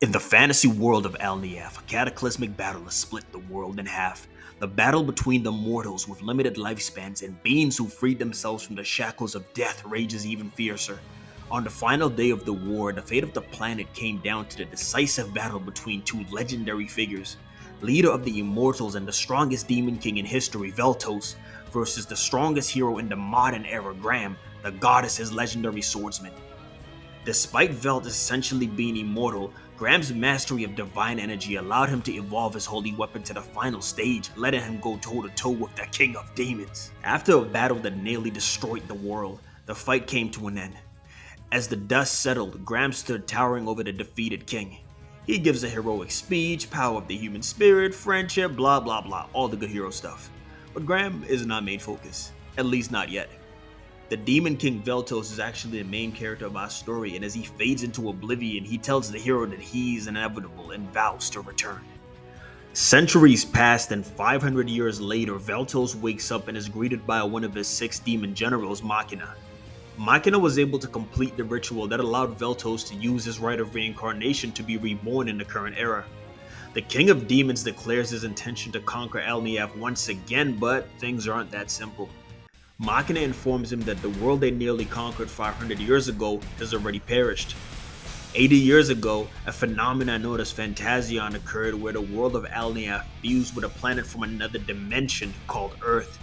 In the fantasy world of Alniaf, a cataclysmic battle has split the world in half. The battle between the mortals with limited lifespans and beings who freed themselves from the shackles of death rages even fiercer. On the final day of the war, the fate of the planet came down to the decisive battle between two legendary figures. Leader of the Immortals and the strongest demon king in history, Veltos, versus the strongest hero in the modern era, Graham, the goddess's legendary swordsman. Despite Velt essentially being immortal, Graham's mastery of divine energy allowed him to evolve his holy weapon to the final stage, letting him go toe-to-toe with the king of demons. After a battle that nearly destroyed the world, the fight came to an end. As the dust settled, Graham stood towering over the defeated king. He gives a heroic speech, power of the human spirit, friendship, blah blah blah, all the good hero stuff. But Graham is not main focus, at least not yet. The Demon King Veltos is actually the main character of our story, and as he fades into oblivion, he tells the hero that he's inevitable and vows to return. Centuries passed, and 500 years later, Veltos wakes up and is greeted by one of his 6 demon generals, Machina. Machina was able to complete the ritual that allowed Veltos to use his rite of reincarnation to be reborn in the current era. The King of Demons declares his intention to conquer Alniaf once again, but things aren't that simple. Machina informs him that the world they nearly conquered 500 years ago has already perished. 80 years ago, a phenomenon known as Phantasion occurred where the world of Alniaf fused with a planet from another dimension called Earth.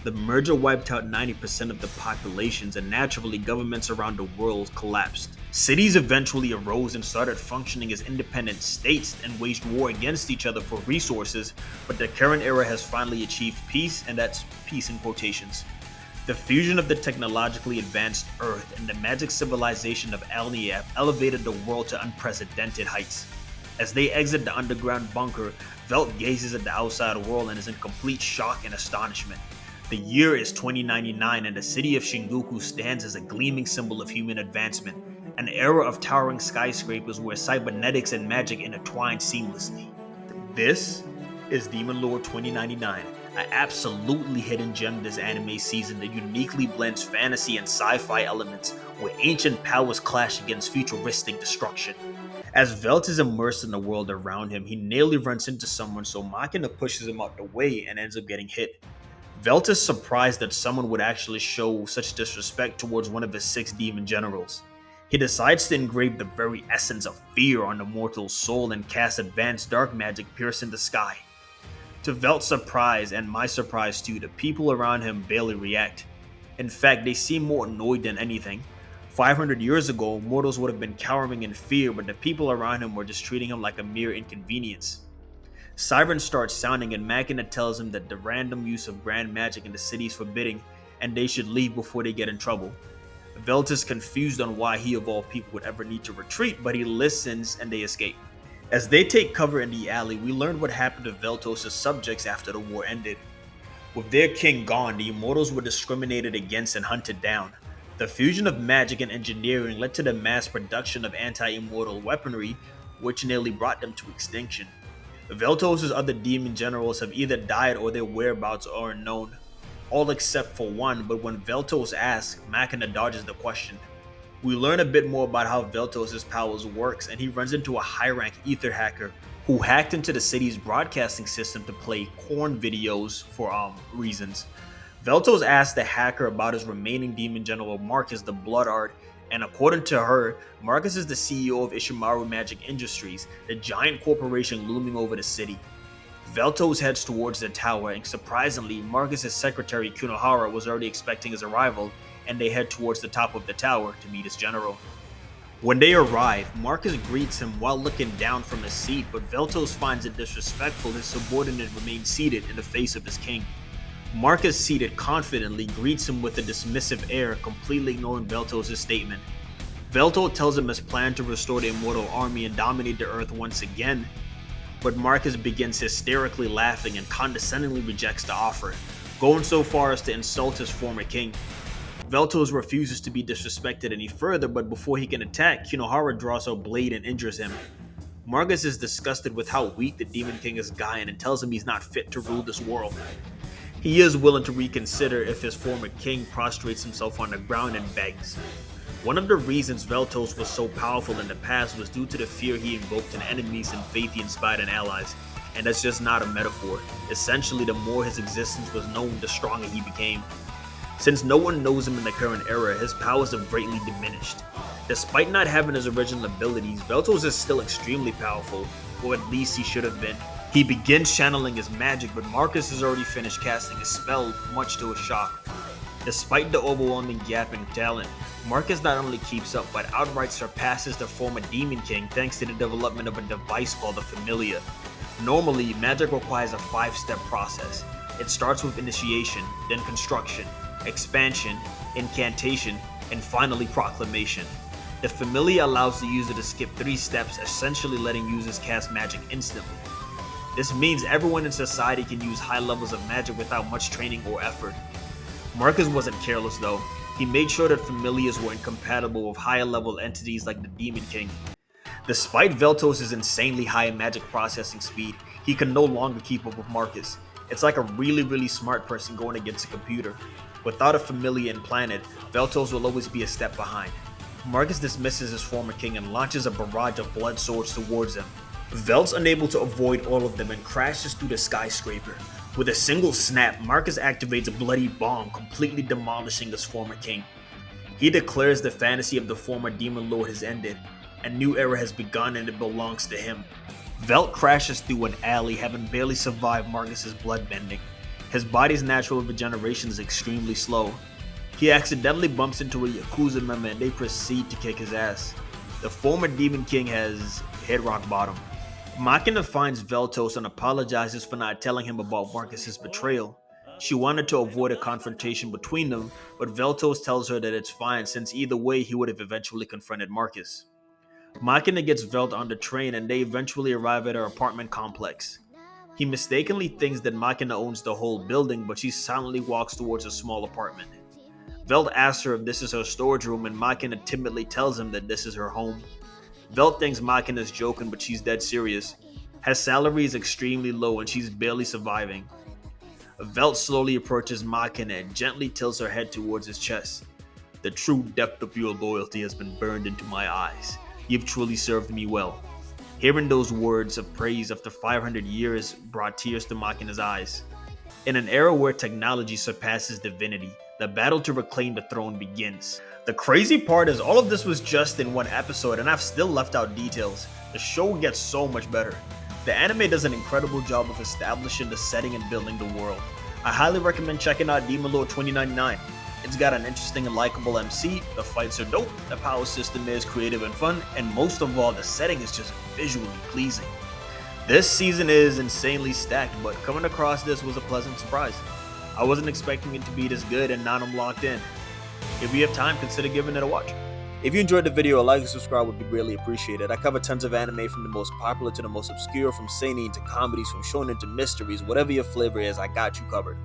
The merger wiped out 90% of the populations, and naturally governments around the world collapsed. Cities eventually arose and started functioning as independent states and waged war against each other for resources, but the current era has finally achieved peace, and that's peace in quotations. The fusion of the technologically advanced Earth and the magic civilization of Alniaf elevated the world to unprecedented heights. As they exit the underground bunker, Velt gazes at the outside world and is in complete shock and astonishment. The year is 2099 and the city of Shinjuku stands as a gleaming symbol of human advancement, an era of towering skyscrapers where cybernetics and magic intertwine seamlessly. This is Demon Lord 2099, an absolutely hidden gem this anime season that uniquely blends fantasy and sci-fi elements where ancient powers clash against futuristic destruction. As Velt is immersed in the world around him, he nearly runs into someone, so Machina pushes him out the way and ends up getting hit. Velt is surprised that someone would actually show such disrespect towards one of his 6 demon generals. He decides to engrave the very essence of fear on the mortal soul and cast advanced dark magic piercing the sky. To Velt's surprise, and my surprise too, the people around him barely react. In fact, they seem more annoyed than anything. 500 years ago, mortals would have been cowering in fear, but the people around him were just treating him like a mere inconvenience. Sirens start sounding and Machina tells him that the random use of grand magic in the city is forbidden and they should leave before they get in trouble. Velt is confused on why he of all people would ever need to retreat, but he listens and they escape. As they take cover in the alley, we learn what happened to Veltos' subjects after the war ended. With their king gone, the Immortals were discriminated against and hunted down. The fusion of magic and engineering led to the mass production of anti-immortal weaponry, which nearly brought them to extinction. Veltos' other demon generals have either died or their whereabouts are unknown, all except for one, but when Veltos asks, Machina dodges the question. We learn a bit more about how Veltos' powers works, and he runs into a high-rank ether hacker who hacked into the city's broadcasting system to play corn videos for reasons. Veltos asks the hacker about his remaining demon general Marcus the Blood Art, and according to her, Marcus is the CEO of Ishimaru Magic Industries, the giant corporation looming over the city. Veltos heads towards the tower, and surprisingly, Marcus' secretary Kunohara was already expecting his arrival, and they head towards the top of the tower to meet his general. When they arrive, Marcus greets him while looking down from his seat, but Veltos finds it disrespectful his subordinate remains seated in the face of his king. Marcus, seated confidently, greets him with a dismissive air, completely ignoring Veltos' statement. Velto tells him his plan to restore the Immortal Army and dominate the Earth once again, but Marcus begins hysterically laughing and condescendingly rejects the offer, going so far as to insult his former king. Veltos refuses to be disrespected any further, but before he can attack, Kinohara draws her blade and injures him. Marcus is disgusted with how weak the Demon King is gotten and tells him he's not fit to rule this world. He is willing to reconsider if his former king prostrates himself on the ground and begs. One of the reasons Veltos was so powerful in the past was due to the fear he invoked in enemies and faith he inspired in allies. And that's just not a metaphor. Essentially, the more his existence was known, the stronger he became. Since no one knows him in the current era, his powers have greatly diminished. Despite not having his original abilities, Veltos is still extremely powerful, or at least he should have been. He begins channeling his magic, but Marcus has already finished casting his spell, much to his shock. Despite the overwhelming gap in talent, Marcus not only keeps up, but outright surpasses the former Demon King thanks to the development of a device called the Familia. Normally, magic requires a 5-step process. It starts with initiation, then construction, expansion, incantation, and finally proclamation. The Familia allows the user to skip 3 steps, essentially letting users cast magic instantly. This means everyone in society can use high levels of magic without much training or effort. Marcus wasn't careless though. He made sure that Familias were incompatible with higher level entities like the Demon King. Despite Veltos' insanely high magic processing speed, he can no longer keep up with Marcus. It's like a really smart person going against a computer. Without a Familia implanted, Veltos will always be a step behind. Marcus dismisses his former king and launches a barrage of blood swords towards him. Velt's unable to avoid all of them and crashes through the skyscraper. With a single snap, Marcus activates a bloody bomb, completely demolishing his former king. He declares the fantasy of the former demon lord has ended. A new era has begun and it belongs to him. Velt crashes through an alley, having barely survived Marcus's bloodbending. His body's natural regeneration is extremely slow. He accidentally bumps into a Yakuza member and they proceed to kick his ass. The former Demon King has hit rock bottom. Machina finds Veltos and apologizes for not telling him about Marcus's betrayal. She wanted to avoid a confrontation between them, but Veltos tells her that it's fine since either way he would have eventually confronted Marcus. Machina gets Velt on the train and they eventually arrive at her apartment complex. He mistakenly thinks that Machina owns the whole building, but she silently walks towards a small apartment. Velt asks her if this is her storage room and Machina timidly tells him that this is her home. Velt thinks Machina is joking, but she's dead serious. Her salary is extremely low and she's barely surviving. Velt slowly approaches Machina and gently tilts her head towards his chest. The true depth of your loyalty has been burned into my eyes. You've truly served me well. Hearing those words of praise after 500 years brought tears to Machina's eyes. In an era where technology surpasses divinity, the battle to reclaim the throne begins. The crazy part is all of this was just in one episode and I've still left out details. The show gets so much better. The anime does an incredible job of establishing the setting and building the world. I highly recommend checking out Demon Lord 2099. It's got an interesting and likable MC, the fights are dope, the power system is creative and fun, and most of all, the setting is just visually pleasing. This season is insanely stacked, but coming across this was a pleasant surprise. I wasn't expecting it to be this good and now I'm locked in. If you have time, consider giving it a watch. If you enjoyed the video, a like and subscribe would be greatly appreciated. I cover tons of anime from the most popular to the most obscure, from seinen to comedies, from shonen to mysteries. Whatever your flavor is, I got you covered.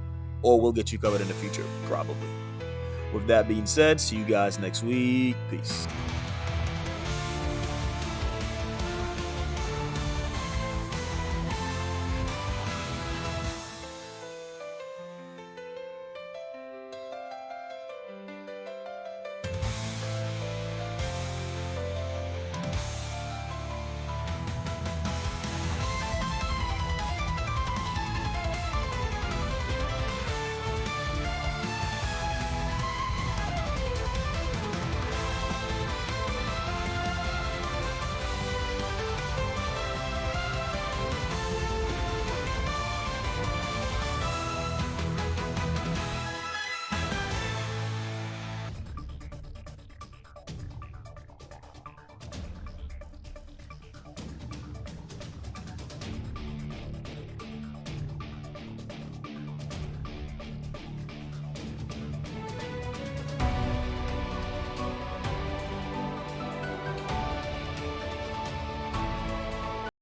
Or we'll get you covered in the future, probably. With that being said, see you guys next week. Peace.